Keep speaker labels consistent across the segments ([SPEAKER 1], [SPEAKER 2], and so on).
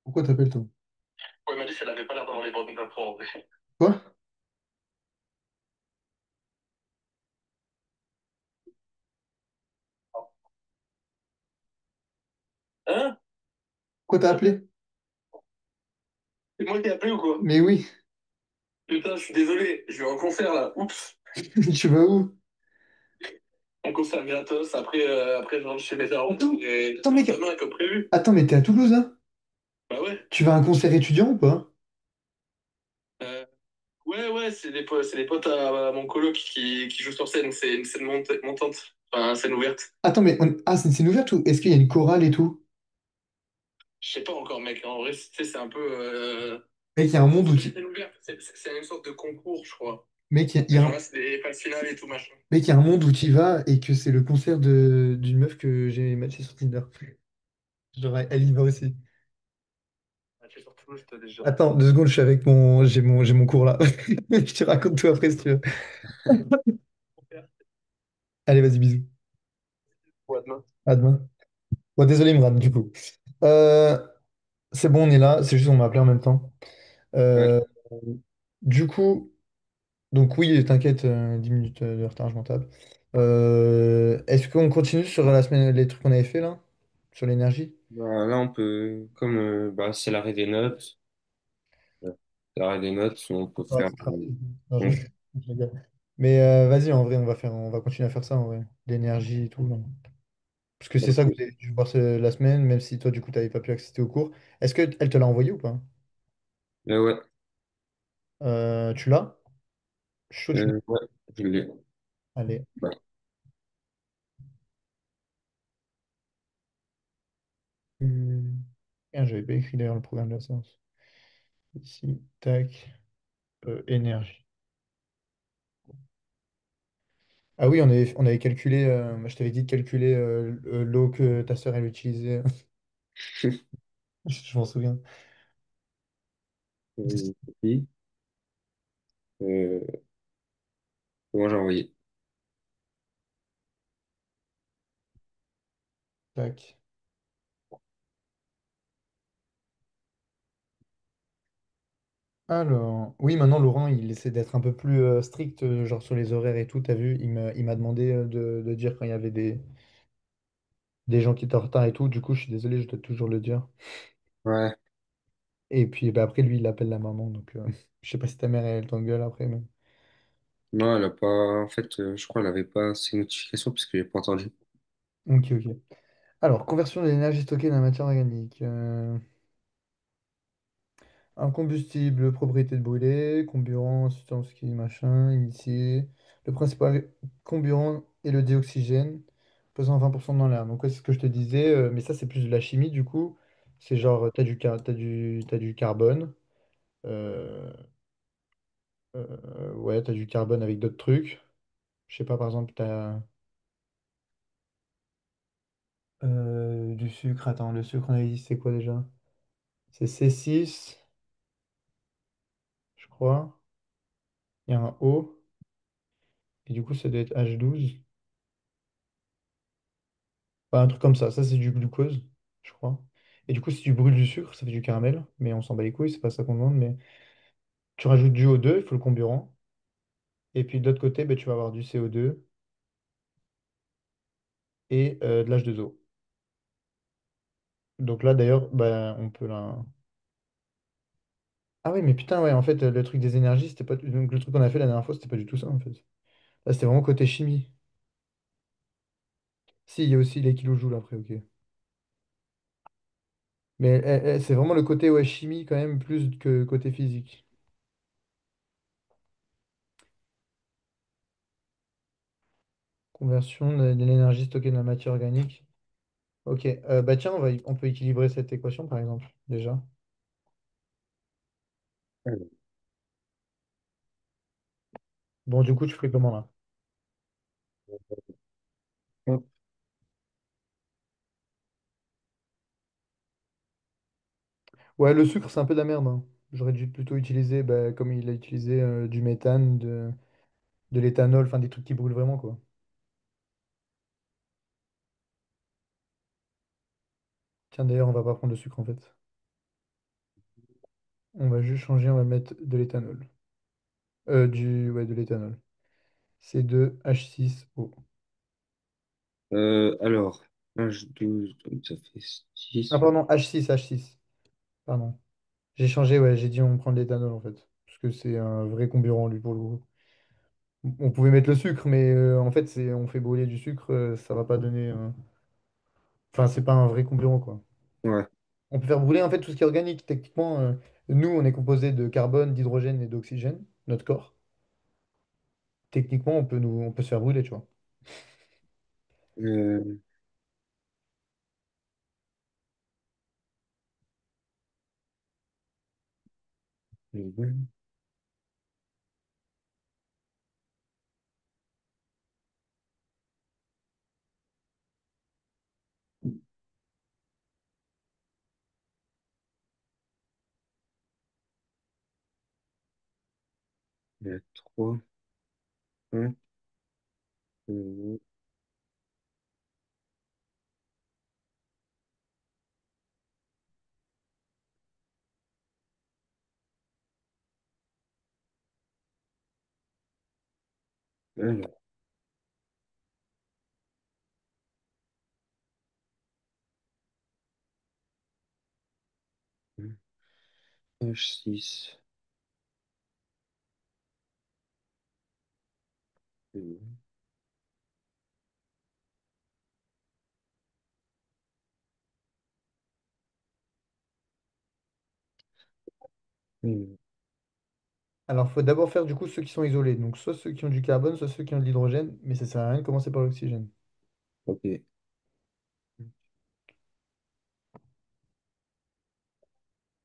[SPEAKER 1] Pourquoi t'appelles toi?
[SPEAKER 2] Ouais, il m'a dit qu'elle avait pas l'air d'avoir les bonnes infos en vrai.
[SPEAKER 1] Quoi?
[SPEAKER 2] Hein?
[SPEAKER 1] Pourquoi t'as appelé?
[SPEAKER 2] C'est moi qui ai appelé ou quoi?
[SPEAKER 1] Mais oui,
[SPEAKER 2] Putain, je suis désolé, je vais en concert là. Oups.
[SPEAKER 1] tu vas où?
[SPEAKER 2] Un concert gratos, après je rentre chez mes parents
[SPEAKER 1] Attends,
[SPEAKER 2] et
[SPEAKER 1] attends mec,
[SPEAKER 2] demain comme prévu.
[SPEAKER 1] attends mais t'es à Toulouse là?
[SPEAKER 2] Bah ouais.
[SPEAKER 1] Tu vas à un concert étudiant ou pas?
[SPEAKER 2] Euh, ouais, c'est des potes à mon coloc qui jouent sur scène. C'est une scène montante. Enfin, scène ouverte.
[SPEAKER 1] Attends mais ah c'est une scène ouverte ou est-ce qu'il y a une chorale et tout?
[SPEAKER 2] Je sais pas encore, mec. En vrai, tu sais, c'est un peu.
[SPEAKER 1] Mec, il y a un monde où
[SPEAKER 2] C'est pas une
[SPEAKER 1] tu...
[SPEAKER 2] scène ouverte, c'est une sorte de concours, je crois.
[SPEAKER 1] Mec,
[SPEAKER 2] Et genre là, c'est des phases finales et tout, machin.
[SPEAKER 1] mec, il y a un monde où tu y vas et que c'est le concert d'une meuf que j'ai matché sur Tinder. Genre elle y va aussi.
[SPEAKER 2] Ah, tu es sur Toulouse, toi, déjà.
[SPEAKER 1] Attends, 2 secondes, je suis avec mon... j'ai mon cours là. Je te raconte tout après si tu veux. Allez, vas-y, bisous.
[SPEAKER 2] Ouais, demain.
[SPEAKER 1] À demain. Bon, désolé, Imran, du coup. Euh, c'est bon, on est là. C'est juste on m'a appelé en même temps.
[SPEAKER 2] Ouais.
[SPEAKER 1] Euh, du coup, donc oui, t'inquiète, 10 minutes de retard, je m'en tape. Est-ce qu'on continue sur la semaine, les trucs qu'on avait fait là? Sur l'énergie?
[SPEAKER 2] Bah, là, on peut, comme bah, c'est l'arrêt des notes, l'arrêt des notes, on peut
[SPEAKER 1] Ouais,
[SPEAKER 2] faire.
[SPEAKER 1] c'est grave. Non,
[SPEAKER 2] On-
[SPEAKER 1] je rigole. Mais vas-y, en vrai, on va continuer à faire ça en vrai. L'énergie et tout, là. Parce que c'est ça que vous avez dû voir la semaine, même si toi, du coup, t'avais pas pu assister au cours. Est-ce qu'elle te l'a envoyé ou pas?
[SPEAKER 2] Ouais,
[SPEAKER 1] Tu l'as? Je suis chaud, tu me...
[SPEAKER 2] ouais, je l'ai.
[SPEAKER 1] Allez.
[SPEAKER 2] Ouais.
[SPEAKER 1] J'avais pas écrit d'ailleurs le programme de la séance. Ici, tac, énergie. Ah oui, on avait calculé, je t'avais dit de calculer l'eau que ta sœur elle utilisait. Je m'en souviens.
[SPEAKER 2] Oui.
[SPEAKER 3] Euh, Comment j'ai envoyé?
[SPEAKER 1] Tac. Alors, oui, maintenant Laurent, il essaie d'être un peu plus strict, genre sur les horaires et tout. T'as vu, il m'a demandé de dire quand il y avait des gens qui étaient en retard et tout. Du coup, je suis désolé, je dois toujours le dire.
[SPEAKER 3] Ouais.
[SPEAKER 1] Et puis bah, après, lui, il appelle la maman. Donc, je sais pas si ta mère, elle t'engueule après. Mais...
[SPEAKER 3] Non, elle a pas. En fait, je crois qu'elle avait pas ces notifications parce que j'ai pas entendu.
[SPEAKER 1] Ok, ok. Alors, conversion de l'énergie stockée dans la matière organique. Un combustible, propriété de brûler, comburant, substance qui machin, initié. Le principal comburant est le dioxygène, pesant 20% dans l'air. Donc, ouais, c'est ce que je te disais, mais ça, c'est plus de la chimie du coup. C'est genre, t'as du carbone. euh, ouais, t'as du carbone avec d'autres trucs. Je sais pas, par exemple, t'as du sucre. Attends, le sucre, on a dit, c'est quoi déjà? C'est C6, je crois. Il y a un O, et du coup, ça doit être H12. Enfin, un truc comme ça. Ça, c'est du glucose, je crois. Et du coup, si tu brûles du sucre, ça fait du caramel. Mais on s'en bat les couilles, c'est pas ça qu'on demande. Mais tu rajoutes du O2, il faut le comburant. Et puis de l'autre côté, ben, tu vas avoir du CO2 et de l'H2O. Donc là, d'ailleurs, ben, on peut la... Ah oui, mais putain, ouais, en fait, le truc des énergies, c'était pas... Donc le truc qu'on a fait la dernière fois, c'était pas du tout ça, en fait. Là, c'était vraiment côté chimie. Si, il y a aussi les kilojoules après, ok. Mais c'est vraiment le côté ouais, chimie quand même, plus que côté physique. Conversion de l'énergie stockée dans la matière organique. Ok, bah tiens, on peut équilibrer cette équation par exemple, déjà.
[SPEAKER 3] Alors,
[SPEAKER 1] Bon, du coup, tu ferais comment là?
[SPEAKER 3] hop,
[SPEAKER 1] Ouais, le sucre, c'est un peu de la merde, hein. J'aurais dû plutôt utiliser, bah, comme il a utilisé du méthane, de l'éthanol, enfin des trucs qui brûlent vraiment, quoi. Tiens, d'ailleurs, on va pas prendre de sucre en fait. On va juste changer, on va mettre de l'éthanol. Ouais, de l'éthanol. C2H6O.
[SPEAKER 3] alors, H12, donc ça fait
[SPEAKER 1] Ah,
[SPEAKER 3] 6.
[SPEAKER 1] pardon, H6. Pardon. J'ai changé, ouais, j'ai dit on prend de l'éthanol en fait. Parce que c'est un vrai comburant, lui, pour le coup. On pouvait mettre le sucre, mais en fait, on fait brûler du sucre, ça va pas donner. Enfin, c'est pas un vrai comburant, quoi.
[SPEAKER 3] Ouais.
[SPEAKER 1] On peut faire brûler en fait tout ce qui est organique. Techniquement, nous, on est composé de carbone, d'hydrogène et d'oxygène, notre corps. Techniquement, on peut se faire brûler, tu vois.
[SPEAKER 3] Euh, il y a 3, 1, alors, H6.
[SPEAKER 1] Alors, il faut d'abord faire du coup ceux qui sont isolés. Donc, soit ceux qui ont du carbone, soit ceux qui ont de l'hydrogène. Mais ça sert à rien de commencer par l'oxygène.
[SPEAKER 3] Ok.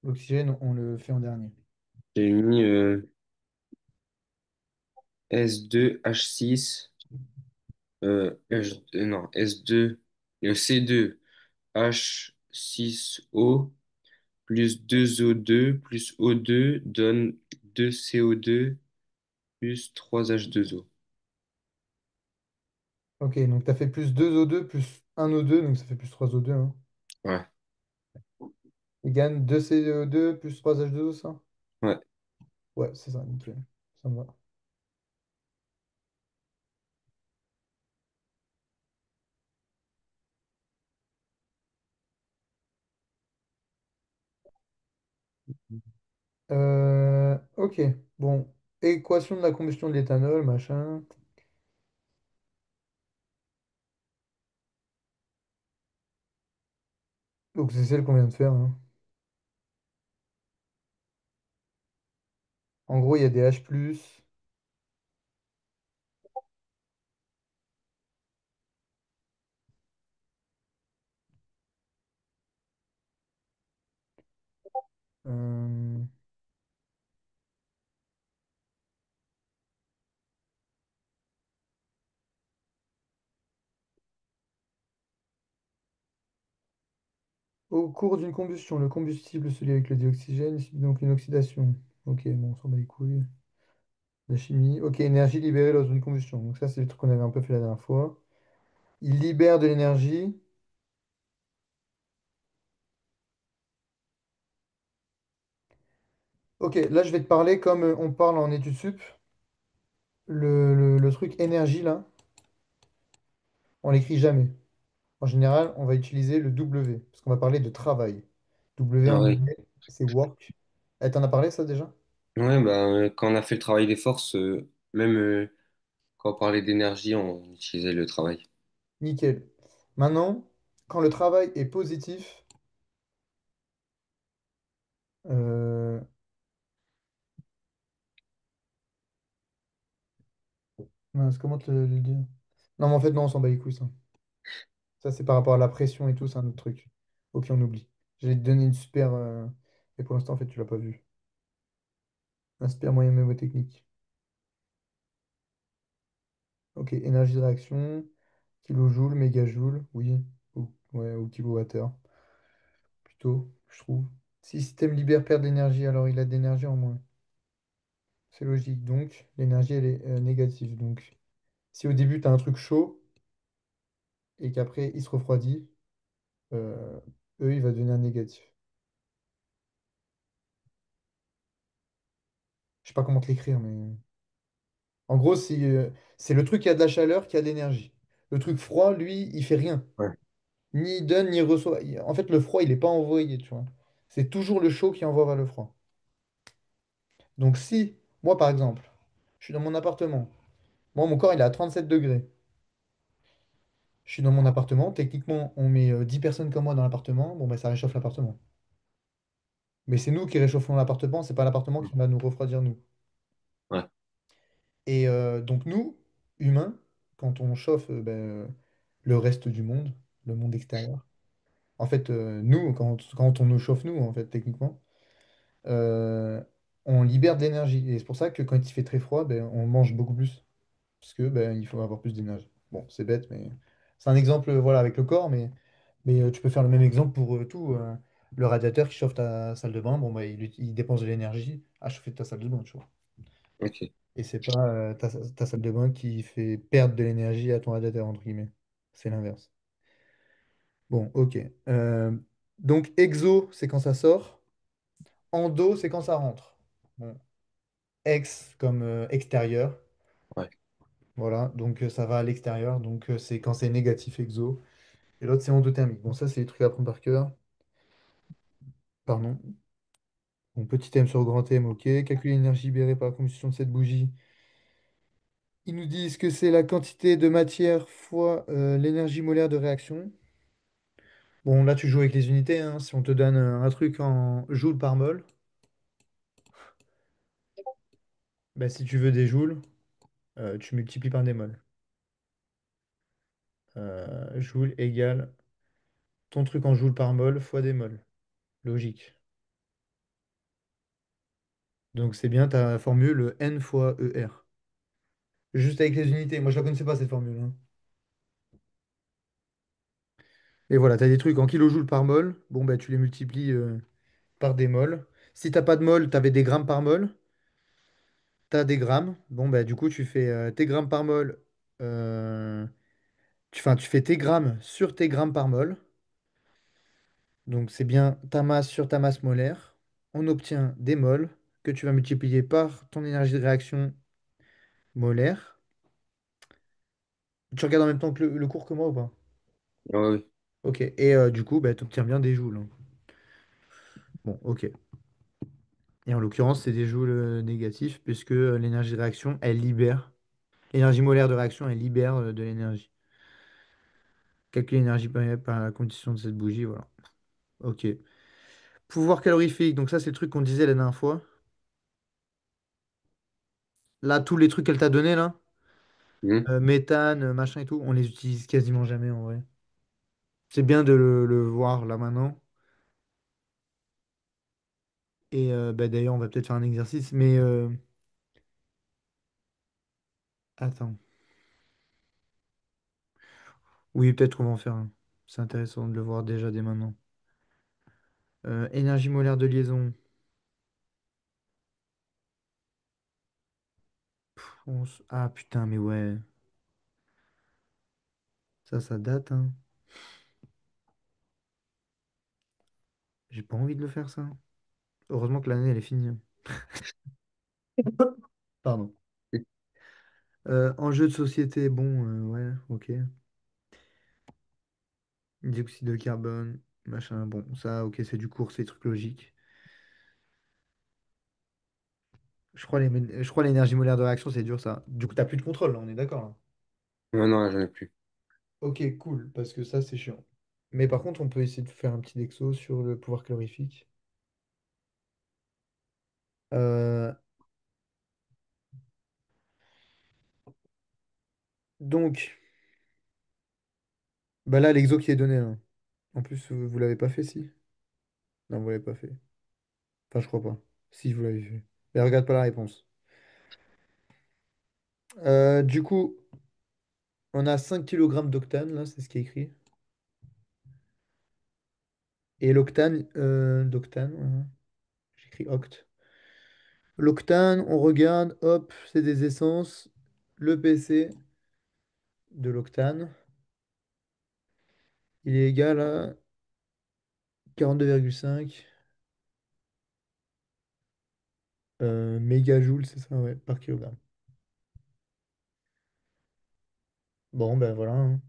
[SPEAKER 1] L'oxygène, on le fait en dernier.
[SPEAKER 3] J'ai mis S2H6, non, S2, C2H6O plus 2O2 plus O2 donne 2CO2 plus 3H2O.
[SPEAKER 1] Ok, donc tu as fait plus 2O2 plus 1O2, donc ça fait plus 3O2, hein.
[SPEAKER 3] Ouais,
[SPEAKER 1] Égale 2CO2 plus 3H2O, ça?
[SPEAKER 3] ouais.
[SPEAKER 1] Ouais, c'est ça, nickel. Ça me va. Ok, bon. Équation de la combustion de l'éthanol, machin. Donc c'est celle qu'on vient de faire, hein. En gros, il y a des H+. euh, Au cours d'une combustion, le combustible se lie avec le dioxygène, c'est donc une oxydation. Ok, bon, on s'en bat les couilles. La chimie. Ok, énergie libérée lors d'une combustion. Donc ça, c'est le truc qu'on avait un peu fait la dernière fois. Il libère de l'énergie. Ok, là, je vais te parler comme on parle en études sup. Le truc énergie, là, on l'écrit jamais. En général, on va utiliser le W, parce qu'on va parler de travail. W
[SPEAKER 3] Ah
[SPEAKER 1] en
[SPEAKER 3] ouais.
[SPEAKER 1] anglais, c'est work. T'en as parlé, ça, déjà?
[SPEAKER 3] Ouais, bah, quand on a fait le travail des forces, même quand on parlait d'énergie, on utilisait le travail.
[SPEAKER 1] Nickel. Maintenant, quand le travail est positif, euh, mince, comment te le dire? Non, mais en fait, non, on s'en bat les couilles, ça. Ça, c'est par rapport à la pression et tout, c'est un autre truc. Ok, on oublie. J'allais te donner une super. Et pour l'instant, en fait, tu l'as pas vu. Un super moyen mémotechnique. Ok, énergie de réaction, kilojoule, mégajoule, oui. Ou, ouais, ou kilowattheure, plutôt, je trouve. Si le système libère perd de l'énergie, alors il a de l'énergie en moins. C'est logique. Donc, l'énergie, elle est négative. Donc, si au début, tu as un truc chaud et qu'après, il se refroidit, euh, il va devenir négatif. Je sais pas comment te l'écrire, mais. En gros, c'est le truc qui a de la chaleur qui a de l'énergie. Le truc froid, lui, il fait rien.
[SPEAKER 3] Ouais.
[SPEAKER 1] Ni il donne, ni il reçoit. En fait, le froid, il n'est pas envoyé, tu vois. C'est toujours le chaud qui envoie vers le froid. Donc si, moi par exemple, je suis dans mon appartement, moi mon corps il est à 37 degrés. Je suis dans mon appartement, techniquement on met 10 personnes comme moi dans l'appartement, bon ben ça réchauffe l'appartement. Mais c'est nous qui réchauffons l'appartement, c'est pas l'appartement qui va nous refroidir nous.
[SPEAKER 3] Ouais.
[SPEAKER 1] Et donc nous, humains, quand on chauffe le reste du monde, le monde extérieur, en fait nous, quand on nous chauffe nous, en fait techniquement, euh, on libère de l'énergie. Et c'est pour ça que quand il fait très froid, ben, on mange beaucoup plus. Parce que ben, il faut avoir plus d'énergie. Bon, c'est bête, mais c'est un exemple voilà, avec le corps, mais tu peux faire le même exemple pour tout. Le radiateur qui chauffe ta salle de bain, bon, bah, il dépense de l'énergie à chauffer ta salle de bain, tu vois.
[SPEAKER 3] Ok.
[SPEAKER 1] Et c'est pas ta salle de bain qui fait perdre de l'énergie à ton radiateur, entre guillemets. C'est l'inverse. Bon, ok. Donc, exo, c'est quand ça sort. Endo, c'est quand ça rentre. Bon, ex comme extérieur.
[SPEAKER 3] Ouais.
[SPEAKER 1] Voilà, donc ça va à l'extérieur. Donc, c'est quand c'est négatif exo. Et l'autre, c'est endothermique. Bon, ça, c'est les trucs à apprendre par cœur. Pardon. Bon, petit M sur grand M, ok. Calculer l'énergie libérée par la combustion de cette bougie. Ils nous disent que c'est la quantité de matière fois l'énergie molaire de réaction. Bon, là, tu joues avec les unités, hein. Si on te donne un truc en joules par mol, ben, si tu veux des joules, tu multiplies par des mols. Joule égale ton truc en joules par mol fois des mols. Logique. Donc, c'est bien ta formule N fois ER. Juste avec les unités. Moi, je la connaissais pas, cette formule, hein. Et voilà, tu as des trucs en kilojoules par mol. Bon, bah, tu les multiplies par des mols. Si t'as pas de mol, tu avais des grammes par mol. tu as des grammes. Bon, bah, du coup, tu fais tes grammes par mol. Tu fais tes grammes sur tes grammes par mol. Donc, c'est bien ta masse sur ta masse molaire. On obtient des mols que tu vas multiplier par ton énergie de réaction molaire. Tu regardes en même temps que le cours que moi ou pas?
[SPEAKER 3] Ouais, ouais.
[SPEAKER 1] Ok. Et du coup, bah, tu obtiens bien des joules, hein. Bon, ok. Et en l'occurrence, c'est des joules négatifs puisque l'énergie de réaction, elle libère. L'énergie molaire de réaction, elle libère de l'énergie. Calculer l'énergie par la condition de cette bougie, voilà. Ok. Pouvoir calorifique, donc ça, c'est le truc qu'on disait la dernière fois. Là, tous les trucs qu'elle t'a donné là,
[SPEAKER 3] Mhm.
[SPEAKER 1] méthane, machin et tout, on les utilise quasiment jamais en vrai. C'est bien de le voir là maintenant. Et bah, d'ailleurs, on va peut-être faire un exercice, mais attends. Oui, peut-être qu'on va en faire un. C'est intéressant de le voir déjà dès maintenant. Énergie molaire de liaison. Ah putain, mais ouais. Ça date, hein. J'ai pas envie de le faire, ça. Heureusement que l'année, elle est finie, hein. Pardon. Enjeu de société, bon, ouais, ok. Dioxyde de carbone, machin, bon, ça, ok, c'est du cours, c'est des trucs logiques. Je crois l'énergie molaire de réaction, c'est dur, ça. Du coup, t'as plus de contrôle, là, on est d'accord, là.
[SPEAKER 3] Ouais, non, là, j'en ai plus.
[SPEAKER 1] Ok, cool, parce que ça, c'est chiant. Mais par contre, on peut essayer de faire un petit dexo sur le pouvoir calorifique. Euh, donc, bah là, l'exo qui est donné, là. En plus, vous l'avez pas fait, si? Non, vous l'avez pas fait. Enfin, je crois pas. Si, vous l'avez fait. Mais regarde pas la réponse. Du coup, on a 5 kg d'octane, là, c'est ce qui est écrit. Et l'octane, d'octane, voilà. J'écris oct. L'octane, on regarde, hop, c'est des essences. Le PC de l'octane, il est égal à 42,5 mégajoules, c'est ça, ouais, par kilogramme. Bon, ben voilà, hein.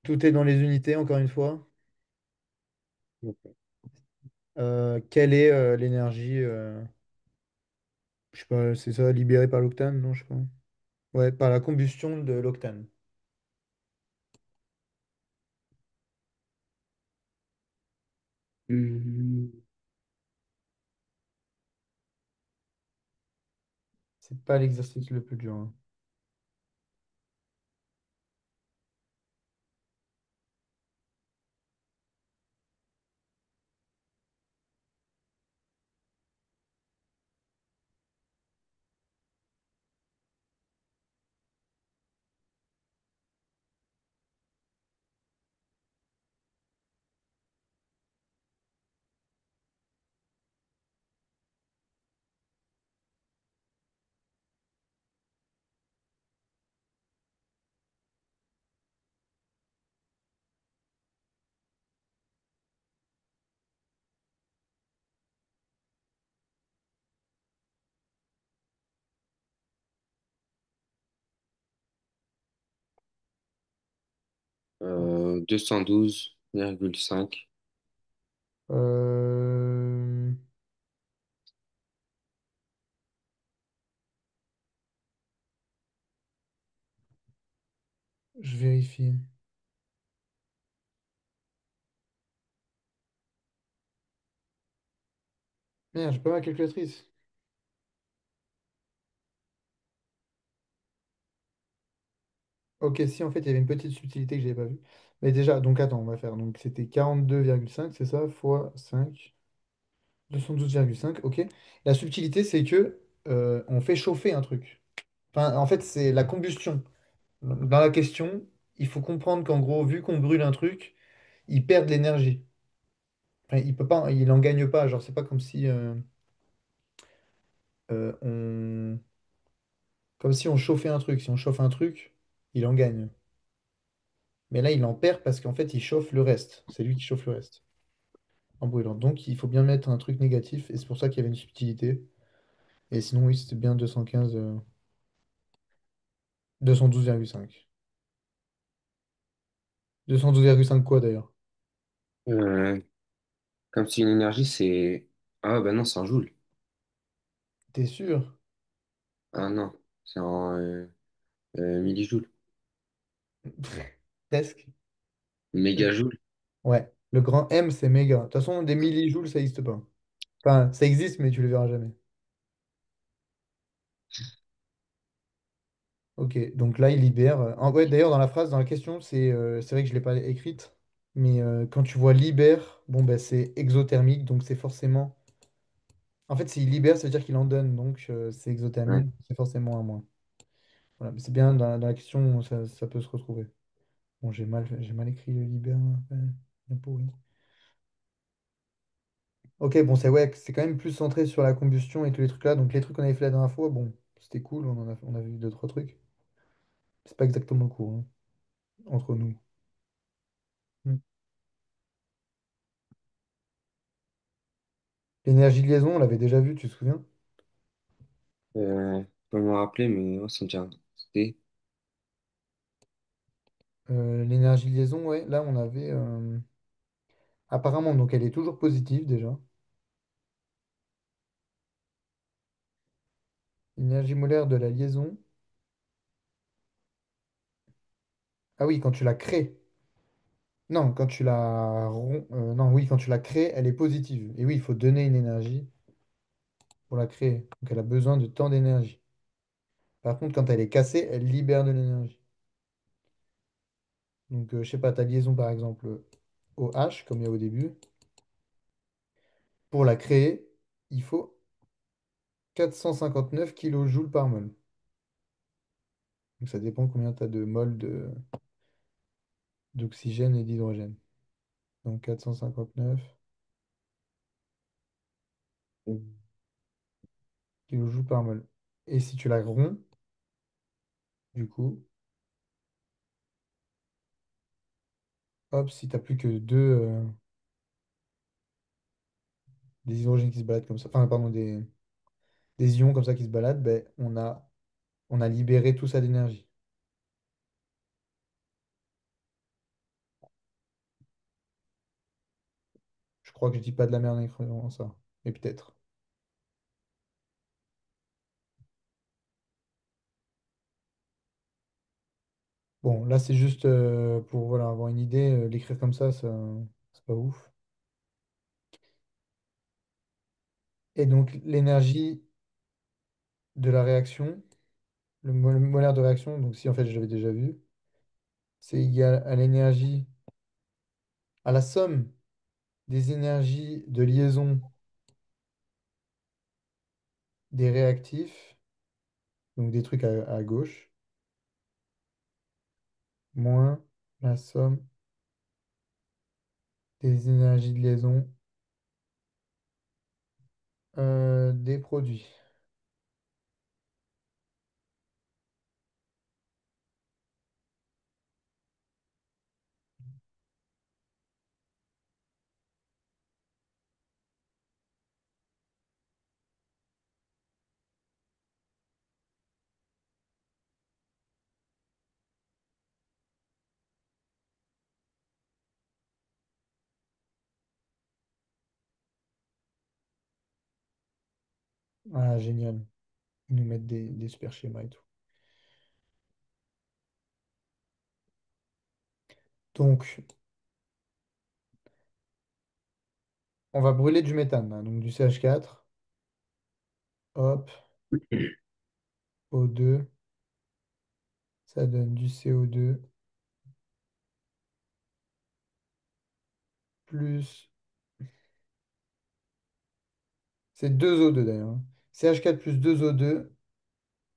[SPEAKER 1] Tout est dans les unités, encore une fois. Quelle est l'énergie, je sais pas, c'est ça, libérée par l'octane? Non, je sais pas. Ouais, par la combustion de l'octane.
[SPEAKER 3] Mhm.
[SPEAKER 1] C'est pas l'exercice le plus dur, hein. Ouais.
[SPEAKER 3] 212,5.
[SPEAKER 1] Euh, je vérifie. Merde, j'ai pas ma calculatrice. Ok, si, en fait, il y avait une petite subtilité que j'avais pas vue. Mais déjà, donc attends, on va faire. Donc c'était 42,5, c'est ça, fois 5. 212,5, ok. La subtilité, c'est que on fait chauffer un truc. Enfin, en fait, c'est la combustion. Dans la question, il faut comprendre qu'en gros, vu qu'on brûle un truc, il perd de l'énergie. Enfin, il peut pas, il en gagne pas. Genre, c'est pas comme si. on... comme si on chauffait un truc. Si on chauffe un truc, il en gagne. Mais là, il en perd parce qu'en fait, il chauffe le reste. C'est lui qui chauffe le reste en brûlant. Donc, il faut bien mettre un truc négatif. Et c'est pour ça qu'il y avait une subtilité. Et sinon, oui, c'était bien 215, 212,5. 212,5 quoi d'ailleurs?
[SPEAKER 3] Euh, Comme si une énergie, c'est... Ah bah non, c'est en joule.
[SPEAKER 1] T'es sûr?
[SPEAKER 3] Ah non, c'est en millijoules.
[SPEAKER 1] Presque.
[SPEAKER 3] Mégajoule.
[SPEAKER 1] Ouais. Le grand M, c'est méga. De toute façon, des millijoules, ça n'existe pas. Enfin, ça existe, mais tu le verras jamais. Ok, donc là, il libère. Ouais, d'ailleurs, dans la phrase, dans la question, c'est vrai que je ne l'ai pas écrite, mais quand tu vois libère, bon, ben, c'est exothermique, donc c'est forcément. En fait, s'il libère, ça veut dire qu'il en donne, donc c'est
[SPEAKER 3] Ouais.
[SPEAKER 1] exothermique, c'est forcément un moins. Voilà, mais c'est bien, dans la question, ça peut se retrouver. Bon, j'ai mal écrit le libère, ouais, bien pourri. Ok, bon, c'est ouais, c'est quand même plus centré sur la combustion et tous les trucs là. Donc les trucs qu'on avait fait la dernière fois, bon, c'était cool, on a vu deux, trois trucs. C'est pas exactement le cours, hein, entre nous. Mm. L'énergie de liaison, on l'avait déjà vu, tu te souviens?
[SPEAKER 3] Je peux me rappeler, mais ouais, ça me dit rien. C'était...
[SPEAKER 1] L'énergie de liaison, ouais, là on avait apparemment, donc elle est toujours positive déjà. L'énergie molaire de la liaison. Ah oui, quand tu la crées. Non, quand tu la non, oui, quand tu la crées, elle est positive. Et oui, il faut donner une énergie pour la créer. Donc elle a besoin de tant d'énergie. Par contre, quand elle est cassée, elle libère de l'énergie. Donc, je sais pas, ta liaison par exemple au H, comme il y a au début, pour la créer, il faut 459 kilojoules par mol. Donc ça dépend combien tu as de moles d'oxygène et d'hydrogène. Donc 459 kilojoules par mol. Et si tu la romps, du coup, hop, si tu n'as plus que des hydrogènes qui se baladent comme ça, enfin, pardon, des ions comme ça qui se baladent, ben, on a libéré tout ça d'énergie. Je crois que je dis pas de la merde en écrivant ça. Mais peut-être. Bon, là, c'est juste pour voilà, avoir une idée. L'écrire comme ça, c'est pas ouf. Et donc, l'énergie de la réaction, le molaire de réaction, donc si en fait j'avais déjà vu, c'est égal à l'énergie, à la somme des énergies de liaison des réactifs, donc des trucs à gauche, moins la somme des énergies de liaison des produits. Ah, génial. Ils nous mettent des super schémas et tout. Donc, on va brûler du méthane, là, donc du CH4. Hop, O2, ça donne du CO2 plus. C'est 2 O2 d'ailleurs, hein. CH4 plus 2 O2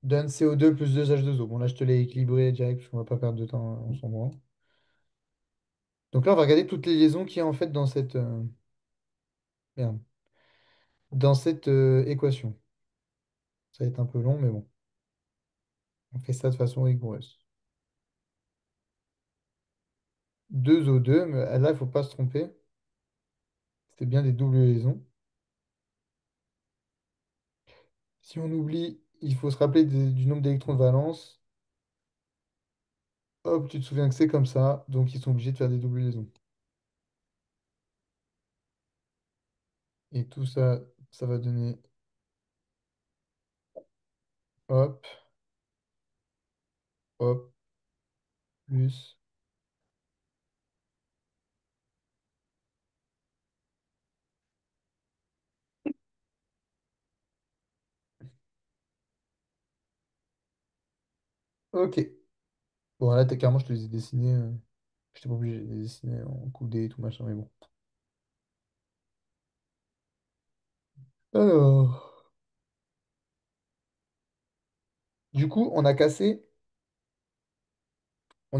[SPEAKER 1] donne CO2 plus 2H2O. Bon, là, je te l'ai équilibré direct parce qu'on va pas perdre de temps, on s'en branle. Donc là, on va regarder toutes les liaisons qu'il y a en fait dans merde, dans cette équation. Ça va être un peu long, mais bon. On fait ça de façon rigoureuse. 2 O2, mais là, il faut pas se tromper. C'est bien des doubles liaisons. Si on oublie, il faut se rappeler du nombre d'électrons de valence. Hop, tu te souviens que c'est comme ça, donc ils sont obligés de faire des doubles liaisons. Et tout ça, ça va donner hop, hop, plus. Ok. Bon, là, carrément, je te les ai dessinés. Je n'étais pas obligé de les dessiner en coudé et tout machin, mais bon. Alors, du coup, on a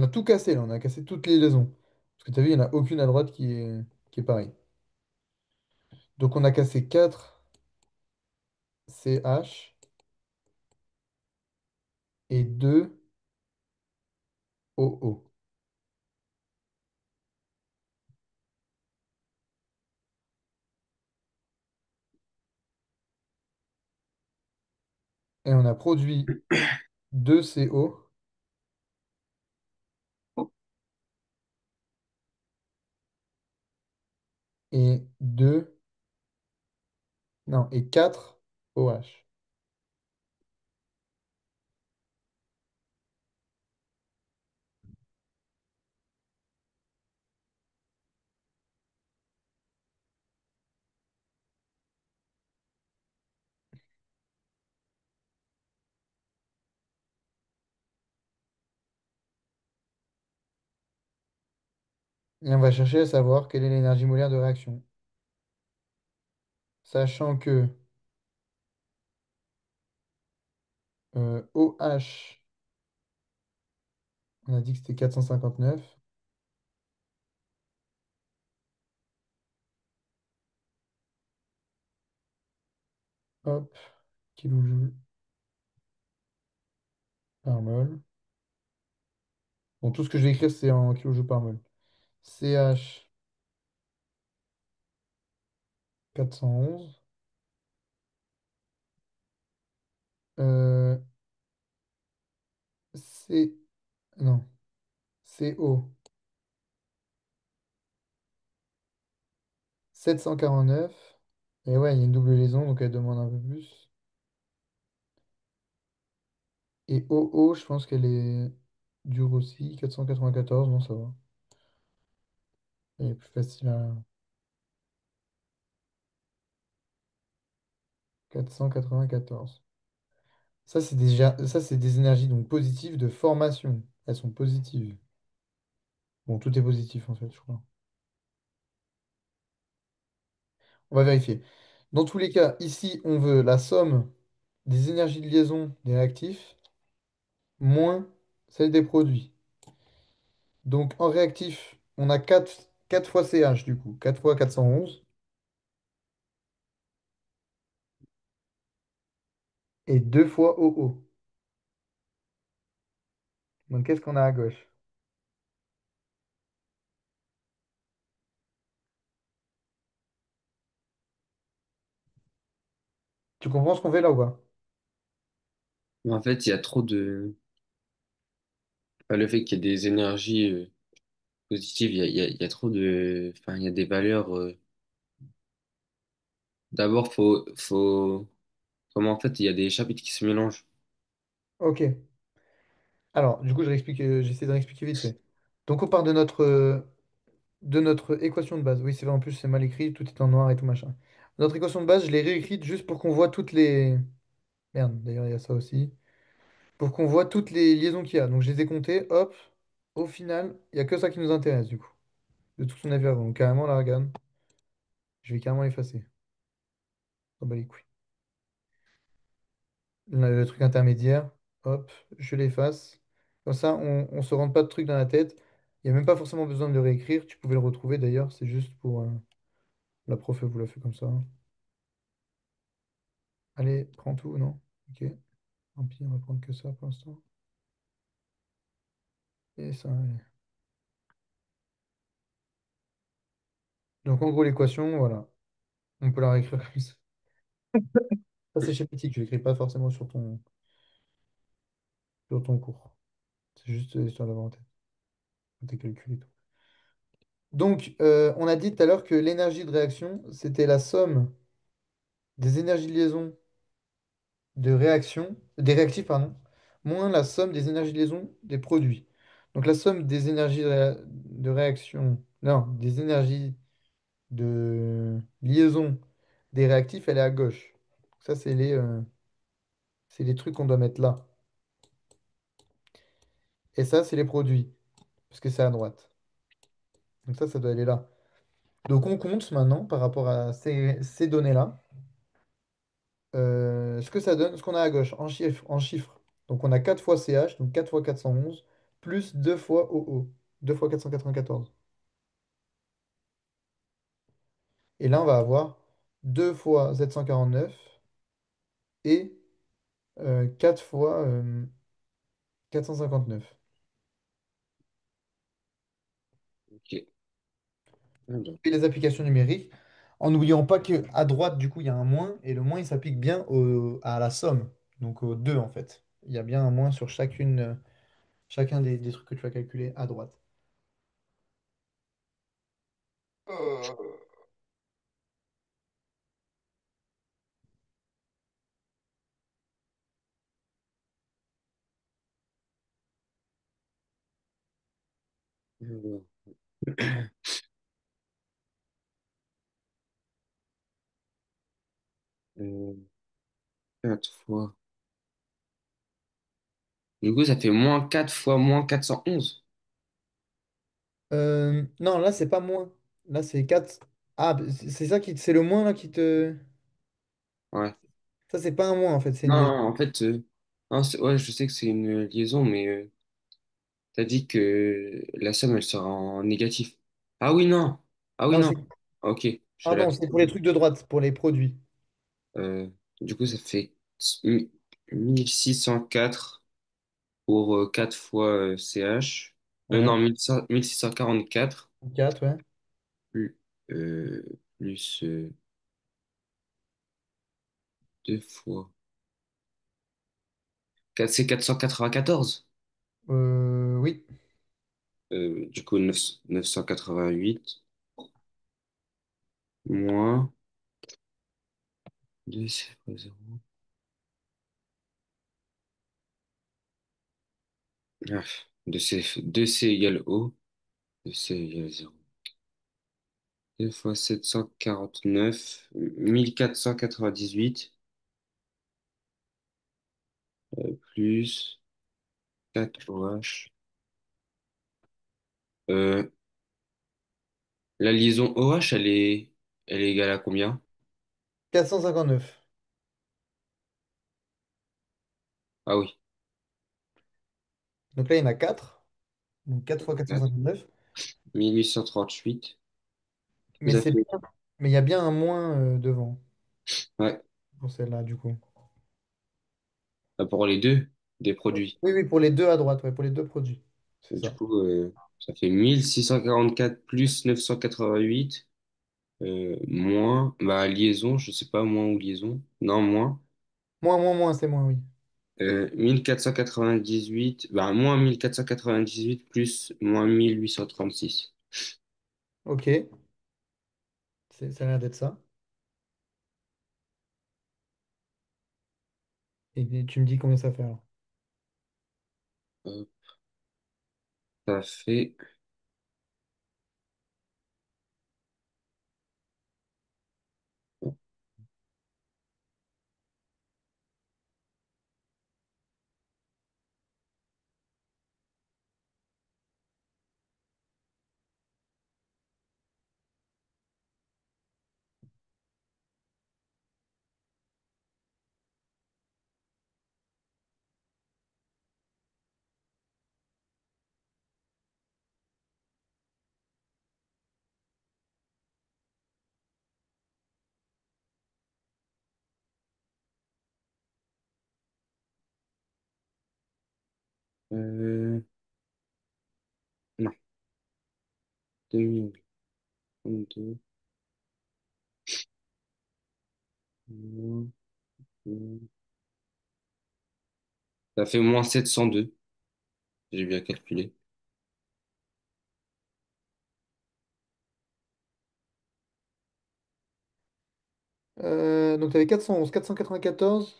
[SPEAKER 1] tout cassé là, on a cassé toutes les liaisons. Parce que tu as vu, il n'y en a aucune à droite qui est pareille. Donc on a cassé 4 CH et 2 OO. Et on a produit 2 CO et 2, non, et 4 OH. Et on va chercher à savoir quelle est l'énergie molaire de réaction. Sachant que OH, on a dit que c'était 459. Hop, kilojoule par mol. Bon, tout ce que je vais écrire, c'est en kilojoules par mol. CH 411. Euh, C... Non. CO 749. Et ouais, il y a une double liaison, donc elle demande un peu plus. Et OO, je pense qu'elle est dure aussi. 494, non, ça va. Elle est plus facile à 494. Ça, c'est des énergies donc positives de formation. Elles sont positives. Bon, tout est positif en fait, je crois. On va vérifier. Dans tous les cas, ici, on veut la somme des énergies de liaison des réactifs moins celle des produits. Donc en réactif, on a 4 fois CH du coup, 4 fois 411 et 2 fois OO. Donc qu'est-ce qu'on a à gauche? Tu comprends ce qu'on fait là ou pas?
[SPEAKER 3] En fait, il y a trop de... enfin, le fait qu'il y ait des énergies positives, il y a trop de... Enfin, il y a des valeurs... D'abord, comme en fait, il y a des chapitres qui se mélangent.
[SPEAKER 1] Ok. Alors, du coup, j'essaie de réexpliquer vite fait. Donc on part de notre équation de base. Oui, c'est vrai, en plus c'est mal écrit, tout est en noir et tout machin. Notre équation de base, je l'ai réécrite juste pour qu'on voit toutes les... Merde, d'ailleurs, il y a ça aussi. Pour qu'on voit toutes les liaisons qu'il y a. Donc je les ai comptées, hop. Au final, il n'y a que ça qui nous intéresse du coup. De tout ce qu'on a vu avant. Donc carrément, là, regarde. Je vais carrément l'effacer. Oh bah les couilles. Le truc intermédiaire, hop, je l'efface. Comme ça, on se rend pas de trucs dans la tête. Il n'y a même pas forcément besoin de le réécrire. Tu pouvais le retrouver d'ailleurs. C'est juste pour... la prof, elle vous l'a fait comme ça. Allez, prends tout, non? Ok, tant pis, on va prendre que ça pour l'instant. Et ça, ouais. Donc en gros, l'équation, voilà. On peut la réécrire comme ça. Ça, c'est schématique, je l'écris pas forcément sur ton cours. C'est juste histoire d'avoir en tête tes calculs et tout. Donc, on a dit tout à l'heure que l'énergie de réaction, c'était la somme des énergies de liaison de réaction, des réactifs, pardon, moins la somme des énergies de liaison des produits. Donc la somme des énergies de réaction, non, des énergies de liaison des réactifs, elle est à gauche. Ça, c'est les trucs qu'on doit mettre là. Et ça, c'est les produits, parce que c'est à droite. Donc ça doit aller là. Donc on compte maintenant par rapport à ces données-là, ce que ça donne, ce qu'on a à gauche en chiffres, en chiffres. Donc on a 4 fois CH, donc 4 fois 411, plus 2 fois OO, 2 fois 494. Et là, on va avoir 2 fois Z149 et 4 fois 459.
[SPEAKER 3] Ok. Alors,
[SPEAKER 1] Et les applications numériques, en n'oubliant pas qu'à droite, du coup, il y a un moins, et le moins, il s'applique bien à la somme, donc aux deux, en fait. Il y a bien un moins sur chacun des trucs que tu vas calculer à droite. Euh,
[SPEAKER 3] 4 fois. Du coup, ça fait moins 4 fois moins 411.
[SPEAKER 1] non, là, c'est pas moins. Là, c'est 4. Ah, c'est ça c'est le moins là qui te.
[SPEAKER 3] Ouais.
[SPEAKER 1] Ça, c'est pas un moins en fait, c'est une
[SPEAKER 3] Non,
[SPEAKER 1] liaison.
[SPEAKER 3] en fait, non, ouais, je sais que c'est une liaison, mais t'as dit que la somme, elle sera en négatif. Ah oui, non. Ah oui,
[SPEAKER 1] Non,
[SPEAKER 3] non. Ok, je suis allé
[SPEAKER 1] pardon, c'est pour les trucs de droite, pour les produits.
[SPEAKER 3] Euh, du coup, ça fait 1604 pour 4 fois CH.
[SPEAKER 1] Ouais.
[SPEAKER 3] Non, 1644
[SPEAKER 1] 4, ouais.
[SPEAKER 3] plus, plus 2 fois. C'est 494.
[SPEAKER 1] Oui.
[SPEAKER 3] Du coup, 988 moins 2, c'est quoi, 0? Ah, 2C égale O. 2C égale 0. 2 fois 749, 1498 plus 4 OH. Euh, la liaison OH, elle est égale à combien?
[SPEAKER 1] 459.
[SPEAKER 3] Ah oui,
[SPEAKER 1] Donc là, il y en a 4. Donc 4 fois 459.
[SPEAKER 3] 1838. Du coup,
[SPEAKER 1] Mais
[SPEAKER 3] ça
[SPEAKER 1] c'est
[SPEAKER 3] fait.
[SPEAKER 1] bien. Mais il y a bien un moins devant
[SPEAKER 3] Ouais,
[SPEAKER 1] pour celle-là, du coup.
[SPEAKER 3] pour les deux des produits.
[SPEAKER 1] Oui, oui, pour les deux à droite, ouais, pour les deux produits. C'est
[SPEAKER 3] Du
[SPEAKER 1] ça.
[SPEAKER 3] coup, ça fait 1644 plus 988 moins. Bah, liaison, je sais pas, moins ou liaison. Non, moins.
[SPEAKER 1] Moins, c'est moins, oui.
[SPEAKER 3] 1498, bah, moins 1498 plus moins 1836.
[SPEAKER 1] Ok, ça a l'air d'être ça. Et tu me dis combien ça fait alors.
[SPEAKER 3] Euh, Ça fait. Non, 2022. Ça fait moins 702. J'ai bien calculé.
[SPEAKER 1] Donc tu avais 411, 494,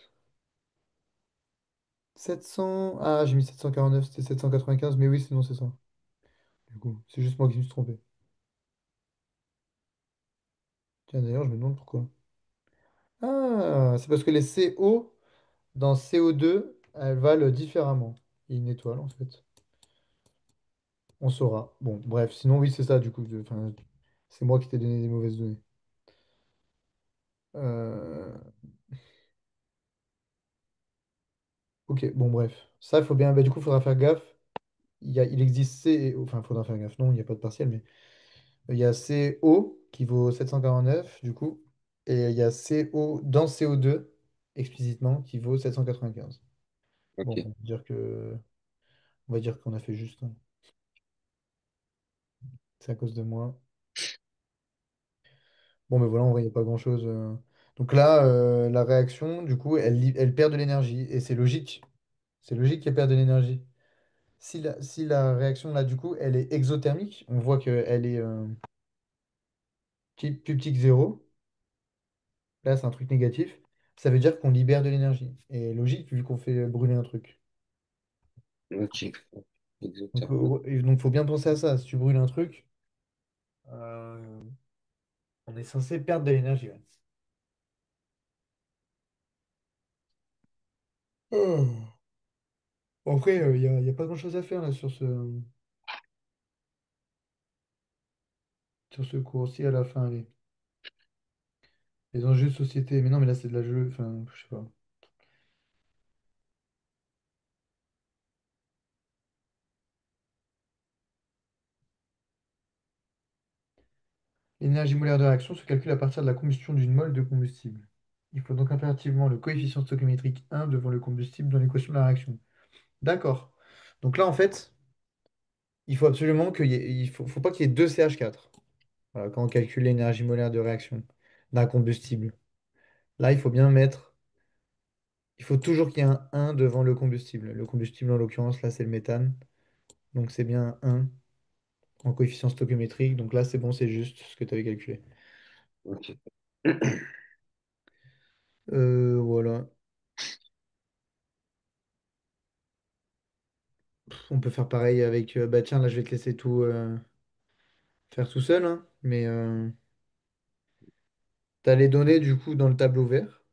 [SPEAKER 1] 700. Ah, j'ai mis 749, c'était 795, mais oui, sinon c'est ça. Du coup, c'est juste moi qui me suis trompé. Tiens, d'ailleurs, je me demande pourquoi. Ah, c'est parce que les CO, dans CO2, elles valent différemment. Il y a une étoile, en fait. On saura. Bon, bref, sinon, oui, c'est ça, du coup. Enfin, c'est moi qui t'ai donné des mauvaises données. Euh, Ok, bon, bref. Ça, il faut bien. Bah, du coup, il faudra faire gaffe. Il existe C. Enfin, il faudra faire gaffe. Non, il n'y a pas de partiel, mais il y a CO qui vaut 749, du coup. Et il y a CO dans CO2, explicitement, qui vaut 795. Bon,
[SPEAKER 3] Ok.
[SPEAKER 1] on va dire qu'on a fait juste, hein. C'est à cause de moi. Bon, mais voilà, en vrai, il n'y a pas grand-chose. Donc là, la réaction, du coup, elle perd de l'énergie. Et c'est logique. C'est logique qu'elle perde de l'énergie. Si la réaction, là, du coup, elle est exothermique, on voit qu'elle est plus petit que zéro. Là, c'est un truc négatif. Ça veut dire qu'on libère de l'énergie. Et logique, vu qu'on fait brûler un truc.
[SPEAKER 3] Ok.
[SPEAKER 1] Donc,
[SPEAKER 3] Exactement.
[SPEAKER 1] faut bien penser à ça. Si tu brûles un truc, euh, on est censé perdre de l'énergie. Ouais. Oh. Après, il y a pas grand-chose à faire là sur ce cours-ci à la fin. Allez. Les enjeux de société. Mais non, mais là, c'est de la jeu. Enfin, je sais pas. L'énergie molaire de réaction se calcule à partir de la combustion d'une mole de combustible. Il faut donc impérativement le coefficient stoichiométrique 1 devant le combustible dans l'équation de la réaction. D'accord. Donc là, en fait, il faut absolument faut pas qu'il y ait deux CH4. Voilà, quand on calcule l'énergie molaire de réaction d'un combustible. Là, il faut toujours qu'il y ait un 1 devant le combustible. Le combustible, en l'occurrence, là, c'est le méthane. Donc c'est bien un 1 en coefficient stoichiométrique. Donc là, c'est bon, c'est juste ce que tu avais calculé.
[SPEAKER 3] Ok.
[SPEAKER 1] Voilà. On peut faire pareil avec. Bah tiens, là, je vais te laisser tout faire tout seul, hein. Mais tu as les données, du coup, dans le tableau vert.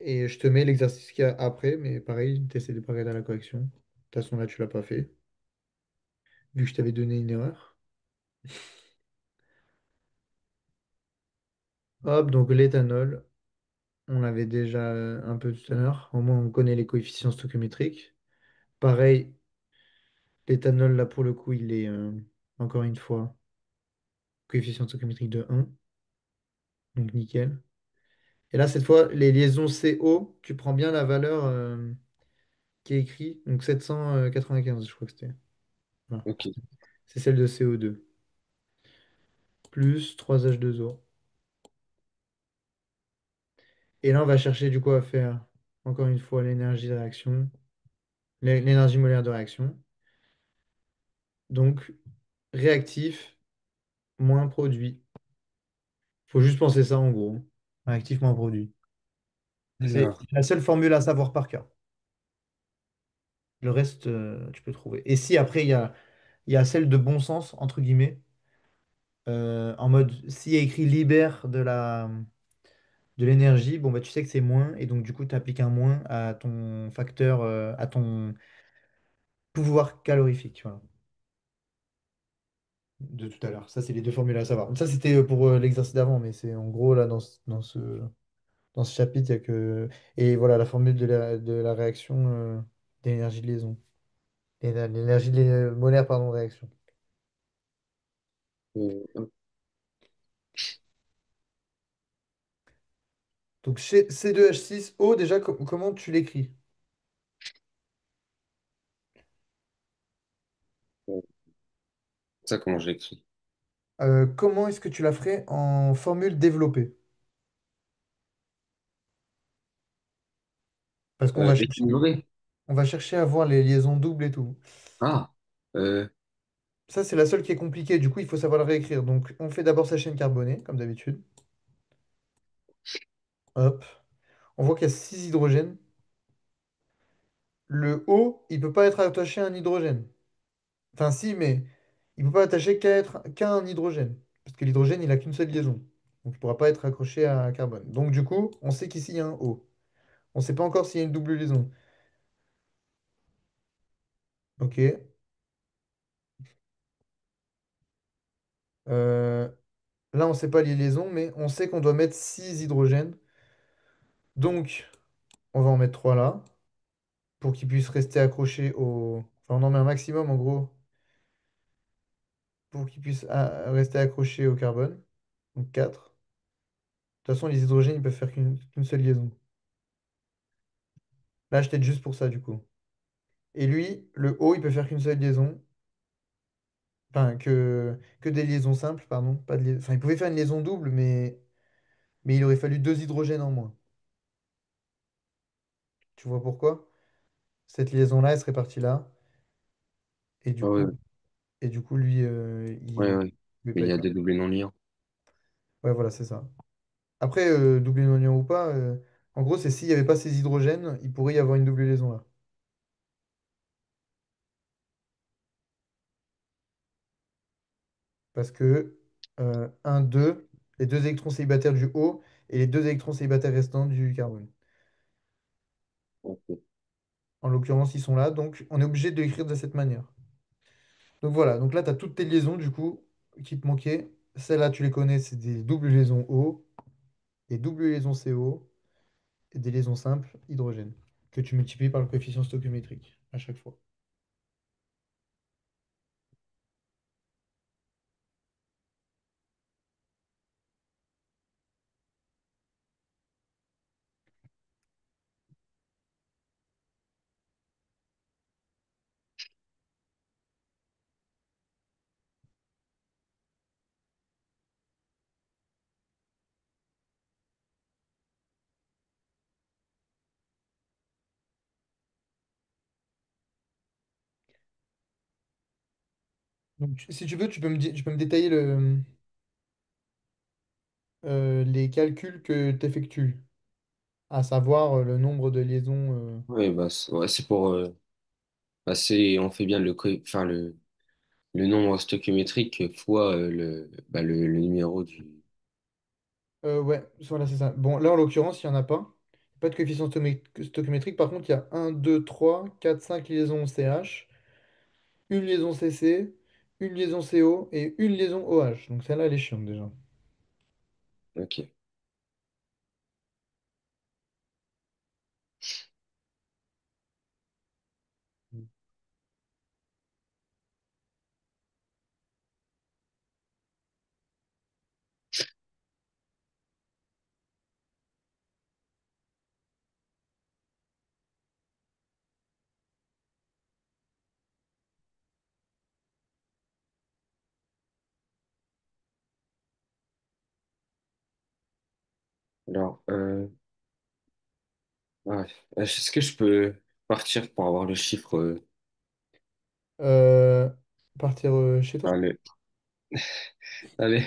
[SPEAKER 1] Et je te mets l'exercice qu'il y a après. Mais pareil, tu essaies de pas regarder à la correction. De toute façon, là, tu l'as pas fait, vu que je t'avais donné une erreur. Hop, donc l'éthanol. On l'avait déjà un peu tout à l'heure. Au moins, on connaît les coefficients stoichiométriques. Pareil, l'éthanol, là, pour le coup, il est, encore une fois, coefficient stoichiométrique de 1. Donc, nickel. Et là, cette fois, les liaisons CO, tu prends bien la valeur qui est écrite. Donc, 795, je crois que c'était. Voilà.
[SPEAKER 3] Ok.
[SPEAKER 1] C'est celle de CO2. Plus 3H2O. Et là, on va chercher, du coup, à faire, encore une fois, l'énergie de réaction. L'énergie molaire de réaction. Donc, réactif moins produit. Faut juste penser ça en gros. Réactif moins produit. C'est
[SPEAKER 3] Alors,
[SPEAKER 1] la seule formule à savoir par cœur. Le reste, tu peux trouver. Et si après, il y a celle de bon sens, entre guillemets, en mode, s'il y a écrit libère de l'énergie, bon, bah, tu sais que c'est moins, et donc du coup, tu appliques un moins à ton facteur, à ton pouvoir calorifique, voilà, de tout à l'heure. Ça, c'est les deux formules à savoir. Ça, c'était pour l'exercice d'avant, mais c'est en gros, là, dans ce chapitre, il y a que. Et voilà, la formule de la réaction d'énergie de liaison. Et l'énergie molaire, pardon, de réaction.
[SPEAKER 3] hop.
[SPEAKER 1] Donc chez C2H6O, déjà, comment tu l'écris?
[SPEAKER 3] Ça, comment je l'écris?
[SPEAKER 1] Comment est-ce que tu la ferais en formule développée? Parce qu'on
[SPEAKER 3] Équilibré.
[SPEAKER 1] on va chercher à voir les liaisons doubles et tout.
[SPEAKER 3] Ah, euh,
[SPEAKER 1] Ça, c'est la seule qui est compliquée. Du coup, il faut savoir la réécrire. Donc, on fait d'abord sa chaîne carbonée, comme d'habitude. Hop. On voit qu'il y a 6 hydrogènes. Le O, il peut pas être attaché à un hydrogène. Enfin, si, mais il peut pas attacher qu'à un hydrogène. Parce que l'hydrogène, il a qu'une seule liaison. Donc, il pourra pas être accroché à carbone. Donc, du coup, on sait qu'ici, il y a un O. On sait pas encore s'il y a une double liaison. Ok. Euh, Là, on sait pas les liaisons, mais on sait qu'on doit mettre 6 hydrogènes. Donc, on va en mettre 3 là, pour qu'ils puissent rester accrochés au... Enfin, on en met un maximum, en gros, pour qu'ils puissent rester accrochés au carbone. Donc 4. De toute façon, les hydrogènes, ils peuvent faire qu'une seule liaison. Là, je t'aide juste pour ça, du coup. Et lui, le O, il peut faire qu'une seule liaison. Enfin, que des liaisons simples, pardon. Pas de Enfin, il pouvait faire une liaison double, mais il aurait fallu 2 hydrogènes en moins. Tu vois pourquoi? Cette liaison-là, elle serait partie là. Et du
[SPEAKER 3] ah ouais,
[SPEAKER 1] coup, lui,
[SPEAKER 3] ouais,
[SPEAKER 1] il
[SPEAKER 3] ouais.
[SPEAKER 1] ne pouvait
[SPEAKER 3] Mais
[SPEAKER 1] pas
[SPEAKER 3] il y
[SPEAKER 1] être
[SPEAKER 3] a
[SPEAKER 1] là.
[SPEAKER 3] des doublés non liants.
[SPEAKER 1] Ouais, voilà, c'est ça. Après, double oignon ou pas, en gros, c'est s'il n'y avait pas ces hydrogènes, il pourrait y avoir une double liaison là. Parce que 1, 2, les 2 électrons célibataires du O et les 2 électrons célibataires restants du carbone.
[SPEAKER 3] Ok.
[SPEAKER 1] En l'occurrence, ils sont là, donc on est obligé de l'écrire de cette manière. Donc voilà, donc là, tu as toutes tes liaisons du coup qui te manquaient. Celles-là, tu les connais, c'est des doubles liaisons O, des doubles liaisons CO et des liaisons simples hydrogène, que tu multiplies par le coefficient stoichiométrique à chaque fois. Donc, si tu veux, tu peux me détailler les calculs que tu effectues, à savoir le nombre de liaisons.
[SPEAKER 3] Ouais, bah, ouais, c'est pour, bah, on fait bien enfin, le nombre stoichiométrique fois bah, le numéro du.
[SPEAKER 1] Ouais, voilà, c'est ça. Bon, là, en l'occurrence, il n'y en a pas. Pas de coefficient stoichiométrique. Par contre, il y a 1, 2, 3, 4, 5 liaisons CH, une liaison CC, une liaison CO et une liaison OH. Donc celle-là, elle est chiante déjà.
[SPEAKER 3] Ok. Alors, ouais. Est-ce que je peux partir pour avoir le chiffre,
[SPEAKER 1] Euh, Partir chez
[SPEAKER 3] enfin,
[SPEAKER 1] toi?
[SPEAKER 3] allez,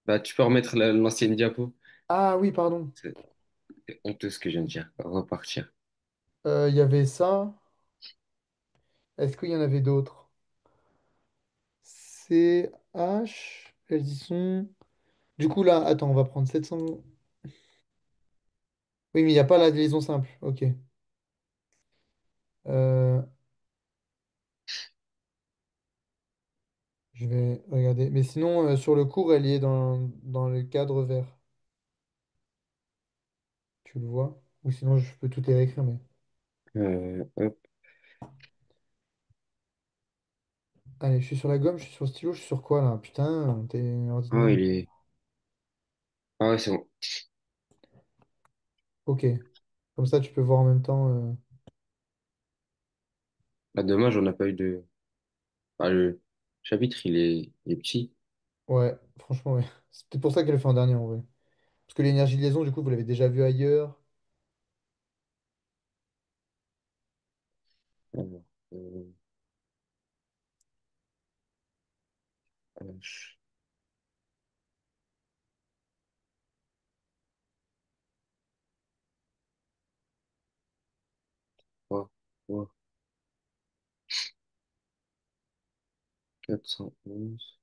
[SPEAKER 3] bah, tu peux remettre l'ancienne diapo.
[SPEAKER 1] Ah oui, pardon.
[SPEAKER 3] C'est honteux ce que je viens de dire. Repartir.
[SPEAKER 1] Il y avait ça. Est-ce qu'il y en avait d'autres? CH, elles y sont. Du coup, là, attends, on va prendre 700. Oui, mais il n'y a pas la liaison simple. Ok. Euh, je vais regarder. Mais sinon, sur le cours, elle y est dans le cadre vert. Tu le vois? Ou sinon, je peux tout les réécrire. Mais...
[SPEAKER 3] Hop.
[SPEAKER 1] Allez, je suis sur la gomme, je suis sur le stylo, je suis sur quoi là? Putain, t'es
[SPEAKER 3] Ah,
[SPEAKER 1] ordinateur.
[SPEAKER 3] il est. Ah, ouais, c'est bon.
[SPEAKER 1] Ok. Comme ça, tu peux voir en même temps.
[SPEAKER 3] Ah, dommage, on n'a pas eu de. Ah, le chapitre, il est petit.
[SPEAKER 1] Ouais, franchement, ouais. C'est peut-être pour ça qu'elle le fait en dernier en vrai. Parce que l'énergie de liaison, du coup, vous l'avez déjà vu ailleurs.
[SPEAKER 3] Alors, euh, H, 3, 411.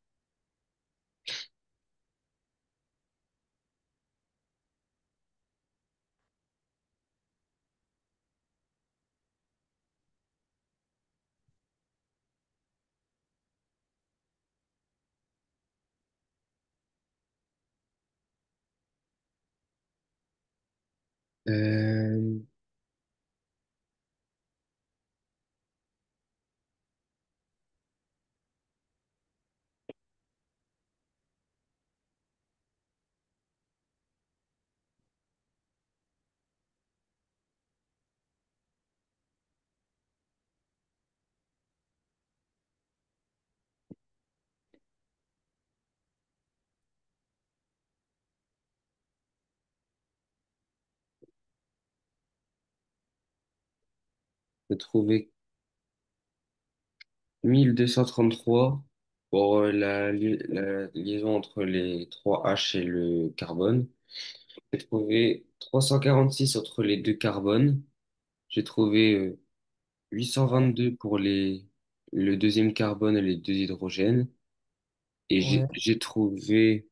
[SPEAKER 3] Euh, J'ai trouvé 1233 pour la liaison entre les 3 H et le carbone. J'ai trouvé 346 entre les deux carbones. J'ai trouvé 822 pour le deuxième carbone et les deux hydrogènes. Et
[SPEAKER 1] Ouais.
[SPEAKER 3] j'ai trouvé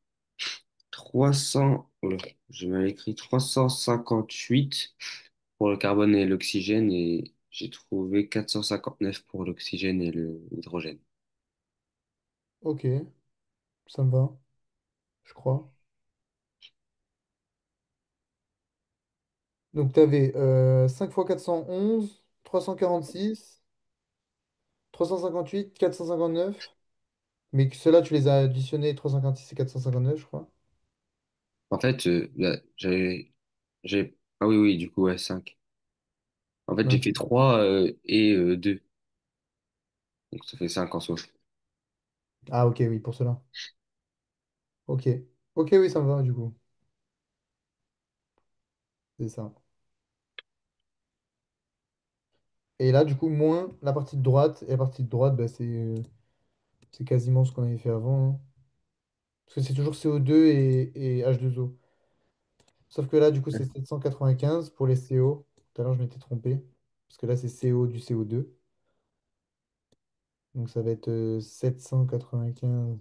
[SPEAKER 3] 300, oula, j'ai mal écrit, 358 pour le carbone et l'oxygène. Et j'ai trouvé 459 pour l'oxygène et l'hydrogène.
[SPEAKER 1] Ok, ça me va, je crois. Donc, tu avais 5 fois 411, 346, 358, 459. Mais que ceux-là, tu les as additionnés, 356 et 459, je crois.
[SPEAKER 3] En fait, là, ah oui, oui, du coup, ouais, 5. En fait, j'ai
[SPEAKER 1] Ok.
[SPEAKER 3] fait 3 et 2. Donc, ça fait 5 en soi.
[SPEAKER 1] Ah, ok, oui, pour cela. Ok. Ok, oui, ça me va, du coup. C'est ça. Et là, du coup, moins la partie de droite. Et la partie de droite, bah, c'est quasiment ce qu'on avait fait avant, hein. Parce que c'est toujours CO2 et H2O. Sauf que là, du coup, c'est 795 pour les CO. Tout à l'heure, je m'étais trompé. Parce que là, c'est CO du CO2. Donc, ça va être 795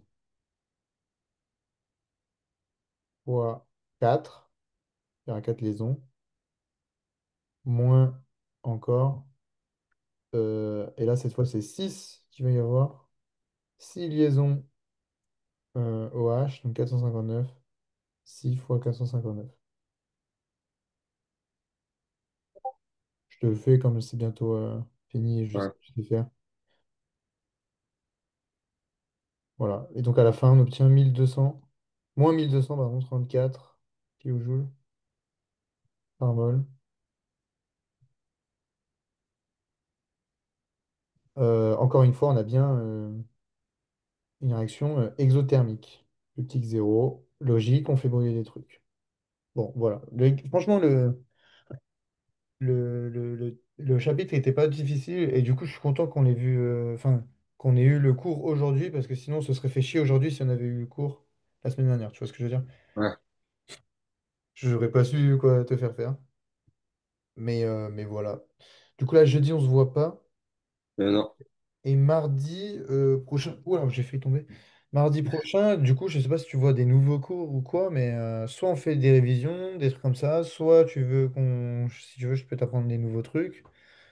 [SPEAKER 1] fois 4. Il y aura 4 liaisons. Moins encore. Et là, cette fois, c'est 6 qu'il va y avoir. 6 liaisons OH, donc 459. 6 fois 459. Je te le fais comme c'est bientôt fini et
[SPEAKER 3] Ouais.
[SPEAKER 1] je sais faire. Voilà. Et donc à la fin, on obtient 1200, moins 1200, pardon, 34 kilojoules par mol. Encore une fois, on a bien une réaction exothermique. Le petit zéro, logique, on fait brûler des trucs. Bon, voilà. Franchement, le chapitre n'était pas difficile et du coup, je suis content qu'on ait vu, enfin, qu'on ait eu le cours aujourd'hui parce que sinon, on se serait fait chier aujourd'hui si on avait eu le cours la semaine dernière. Tu vois ce que je veux dire?
[SPEAKER 3] Ouais.
[SPEAKER 1] Je n'aurais pas su quoi te faire faire. Mais voilà. Du coup, là, jeudi, on se voit pas.
[SPEAKER 3] Non.
[SPEAKER 1] Et mardi prochain. Ouh, alors j'ai fait tomber. Mardi prochain, du coup, je sais pas si tu vois des nouveaux cours ou quoi, mais soit on fait des révisions, des trucs comme ça, soit tu veux qu'on. Si tu veux, je peux t'apprendre des nouveaux trucs.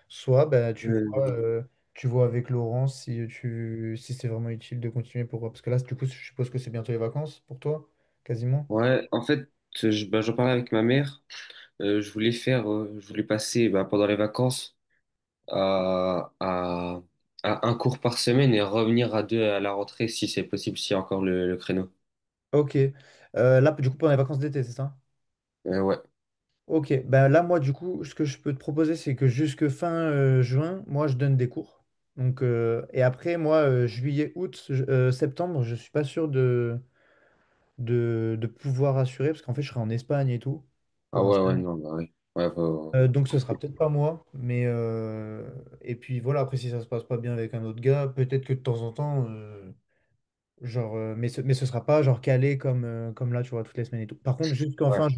[SPEAKER 1] Soit bah,
[SPEAKER 3] Euh,
[SPEAKER 1] tu vois avec Laurence si c'est vraiment utile de continuer pour. Parce que là, du coup, je suppose que c'est bientôt les vacances pour toi, quasiment.
[SPEAKER 3] ouais, en fait, j'en parlais avec ma mère. Je voulais passer bah, pendant les vacances à, à un cours par semaine et revenir à deux à la rentrée si c'est possible, s'il y a encore le créneau.
[SPEAKER 1] Ok. Là, du coup, pendant les vacances d'été, c'est ça?
[SPEAKER 3] Ouais.
[SPEAKER 1] Ok, bah là, moi, du coup, ce que je peux te proposer, c'est que jusque fin juin, moi, je donne des cours. Donc, et après, moi, juillet, août, septembre, je suis pas sûr de pouvoir assurer, parce qu'en fait, je serai en Espagne et tout,
[SPEAKER 3] Ah
[SPEAKER 1] pour un
[SPEAKER 3] ouais, ouais,
[SPEAKER 1] stage.
[SPEAKER 3] non, bah ouais. Ouais,
[SPEAKER 1] Donc, ce sera peut-être pas moi, mais et puis voilà, après, si ça se passe pas bien avec un autre gars, peut-être que de temps en temps, genre, mais ce sera pas genre calé comme là, tu vois, toutes les semaines et tout. Par contre,
[SPEAKER 3] ouais.
[SPEAKER 1] jusqu'en fin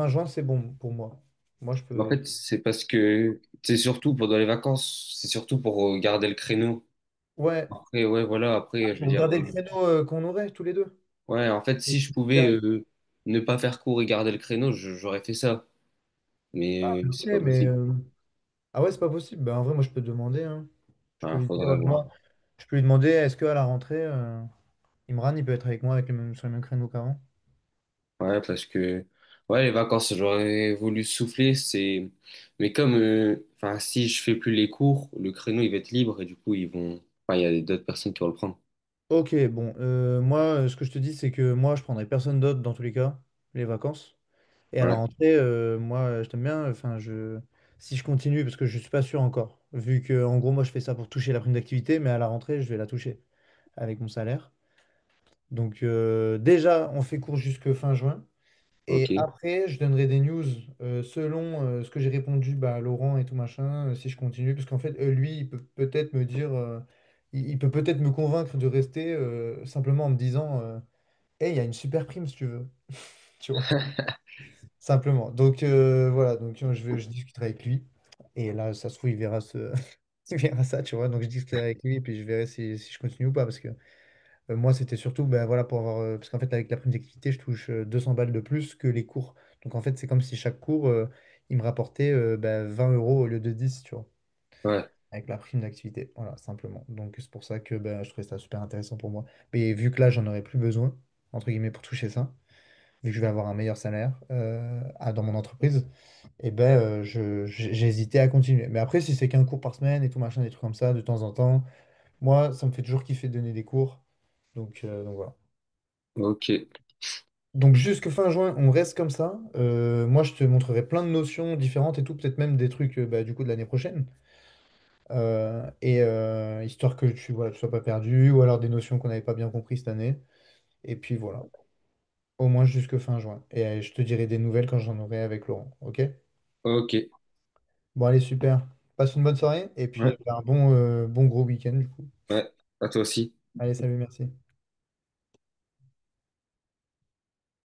[SPEAKER 1] juin, c'est bon pour moi. Moi, je
[SPEAKER 3] En
[SPEAKER 1] peux.
[SPEAKER 3] fait, c'est parce que c'est surtout pendant les vacances, c'est surtout pour garder le créneau.
[SPEAKER 1] Ouais,
[SPEAKER 3] Après, ouais, voilà, après, je veux
[SPEAKER 1] pour
[SPEAKER 3] dire,
[SPEAKER 1] garder le créneau qu'on aurait tous les deux.
[SPEAKER 3] ouais, en fait,
[SPEAKER 1] Et
[SPEAKER 3] si je
[SPEAKER 1] puis,
[SPEAKER 3] pouvais ne pas faire cours et garder le créneau, j'aurais fait ça. Mais
[SPEAKER 1] ok,
[SPEAKER 3] c'est pas
[SPEAKER 1] mais
[SPEAKER 3] possible.
[SPEAKER 1] ah ouais, c'est pas possible. Ben, en vrai, moi, je peux demander, hein. Je peux
[SPEAKER 3] Ah,
[SPEAKER 1] lui dire,
[SPEAKER 3] faudrait voir.
[SPEAKER 1] moi, je peux lui demander, est-ce qu'à la rentrée, Imran, il peut être avec moi avec sur le même créneau qu'avant?
[SPEAKER 3] Ouais, parce que ouais, les vacances, j'aurais voulu souffler, mais comme enfin si je fais plus les cours, le créneau il va être libre et du coup ils vont enfin il y a d'autres personnes qui vont le prendre.
[SPEAKER 1] Ok, bon, moi, ce que je te dis, c'est que moi, je prendrai personne d'autre dans tous les cas, les vacances. Et à la
[SPEAKER 3] Ouais,
[SPEAKER 1] rentrée, moi, je t'aime bien. Enfin, si je continue, parce que je suis pas sûr encore, vu que en gros, moi, je fais ça pour toucher la prime d'activité, mais à la rentrée, je vais la toucher avec mon salaire. Donc, déjà, on fait court jusque fin juin. Et
[SPEAKER 3] ok.
[SPEAKER 1] après, je donnerai des news selon ce que j'ai répondu bah, à Laurent et tout machin, si je continue. Parce qu'en fait, lui, il peut peut-être me dire, il peut peut-être me convaincre de rester simplement en me disant, hey, il y a une super prime si tu veux. Tu vois. Simplement. Donc voilà, donc je discuterai avec lui. Et là, ça se trouve, il verra il verra ça, tu vois. Donc je discuterai avec lui et puis je verrai si je continue ou pas. Parce que moi, c'était surtout ben, voilà, pour avoir. Parce qu'en fait, avec la prime d'activité, je touche 200 balles de plus que les cours. Donc en fait, c'est comme si chaque cours, il me rapportait 20 euros au lieu de 10 tu vois.
[SPEAKER 3] Ouais,
[SPEAKER 1] Avec la prime d'activité. Voilà, simplement. Donc c'est pour ça que ben, je trouvais ça super intéressant pour moi. Mais vu que là, j'en aurais plus besoin, entre guillemets, pour toucher ça, vu que je vais avoir un meilleur salaire dans mon entreprise. Et ben, j'ai hésité à continuer. Mais après, si c'est qu'un cours par semaine et tout machin, des trucs comme ça, de temps en temps, moi, ça me fait toujours kiffer de donner des cours. Donc voilà.
[SPEAKER 3] ok,
[SPEAKER 1] Donc jusque fin juin, on reste comme ça. Moi, je te montrerai plein de notions différentes et tout, peut-être même des trucs bah, du coup de l'année prochaine. Histoire que voilà, tu sois pas perdu, ou alors des notions qu'on n'avait pas bien compris cette année. Et puis voilà, au moins jusque fin juin. Et je te dirai des nouvelles quand j'en aurai avec Laurent. Ok?
[SPEAKER 3] ok,
[SPEAKER 1] Bon, allez, super. Passe une bonne soirée et puis
[SPEAKER 3] ouais,
[SPEAKER 1] un bon gros week-end du coup.
[SPEAKER 3] ouais, à toi aussi.
[SPEAKER 1] Allez, salut, merci.